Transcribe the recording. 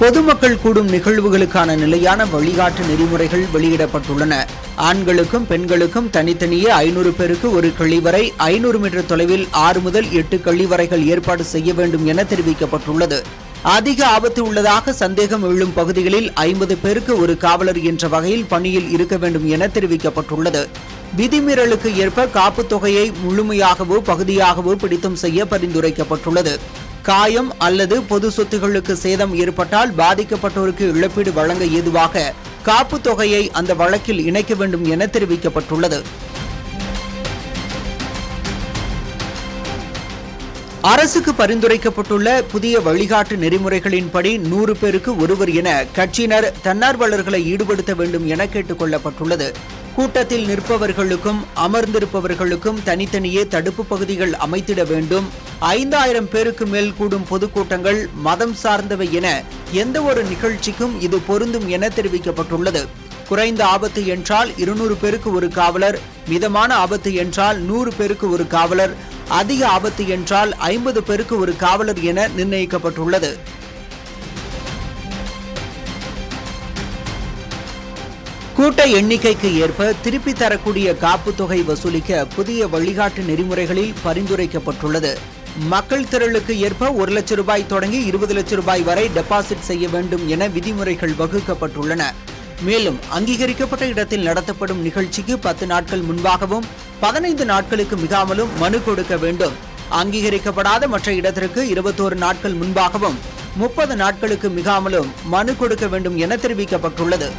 பொதுமக்கள் கூடும் நிகழ்வுகளுக்கான நிலையான வழிகாட்டு நெறிமுறைகள் வெளியிடப்பட்டுள்ளன. ஆண்களுக்கும் பெண்களுக்கும் தனித்தனியே 500 பேருக்கு ஒரு கழிவறை, 500 மீட்டர் தொலைவில் 6 முதல் 8 கழிவறைகள் ஏற்பாடு செய்ய வேண்டும் என தெரிவிக்கப்பட்டுள்ளது. அதிக ஆபத்து உள்ளதாக சந்தேகம் எழும் பகுதிகளில் 50 பேருக்கு ஒரு காவலர் என்ற வகையில் பணியில் இருக்க வேண்டும் என தெரிவிக்கப்பட்டுள்ளது. விதிமீறலுக்கு ஏற்ப காப்புத் தொகையை முழுமையாகவோ பகுதியாகவோ பிடித்தம் செய்ய பரிந்துரைக்கப்பட்டுள்ளது. காயம் அல்லது பொது சொத்துகளுக்கு சேதம் ஏற்பட்டால் பாதிக்கப்பட்டோருக்கு இழப்பீடு வழங்க ஏதுவாக காப்புத் தொகையை அந்த வழக்கில் இணைக்க வேண்டும் என தெரிவிக்கப்பட்டுள்ளது. அரசுக்கு பரிந்துரைக்கப்பட்டுள்ள புதிய வழிகாட்டு நெறிமுறைகளின்படி 100 பேருக்கு ஒருவர் என கட்சியினர் தன்னார்வலர்களை ஈடுபடுத்த வேண்டும் என கேட்டுக் கொள்ளப்பட்டுள்ளது. கூட்டத்தில் நிற்பவர்களுக்கும் அமர்ந்திருப்பவர்களுக்கும் தனித்தனியே தடுப்பு பகுதிகள் அமைத்திட வேண்டும். 5000 பேருக்கு மேல் கூடும் பொதுக்கூட்டங்கள், மதம் சார்ந்தவை என எந்த ஒரு நிகழ்ச்சிக்கும் இது பொருந்தும் என தெரிவிக்கப்பட்டுள்ளது. குறைந்த ஆபத்து என்றால் 200 பேருக்கு ஒரு காவலர், மிதமான ஆபத்து என்றால் 100 பேருக்கு ஒரு காவலர், அதிக ஆபத்து என்றால் 50 பேருக்கு ஒரு காவலர் என நிர்ணயிக்கப்பட்டுள்ளது. கூட்ட எண்ணிக்கைக்கு ஏற்ப திருப்பி தரக்கூடிய காப்புத் தொகை வசூலிக்க புதிய வழிகாட்டு நெறிமுறைகளில் பரிந்துரைக்கப்பட்டுள்ளது. மக்கள் திரளுக்கு ஏற்ப 1 லட்சம் ரூபாய் தொடங்கி 20 லட்சம் ரூபாய் வரை டெபாசிட் செய்ய வேண்டும் என விதிமுறைகள் வகுக்கப்பட்டுள்ளன. மேலும் அங்கீகரிக்கப்பட்ட இடத்தில் நடத்தப்படும் நிகழ்ச்சிக்கு 10 நாட்கள் முன்பாகவும் 15 நாட்களுக்கு மிகாமலும் மனு கொடுக்க வேண்டும். அங்கீகரிக்கப்படாத மற்ற இடத்திற்கு 21 நாட்கள் முன்பாகவும் 30 நாட்களுக்கு மிகாமலும் மனு கொடுக்க வேண்டும் என தெரிவிக்கப்பட்டுள்ளது.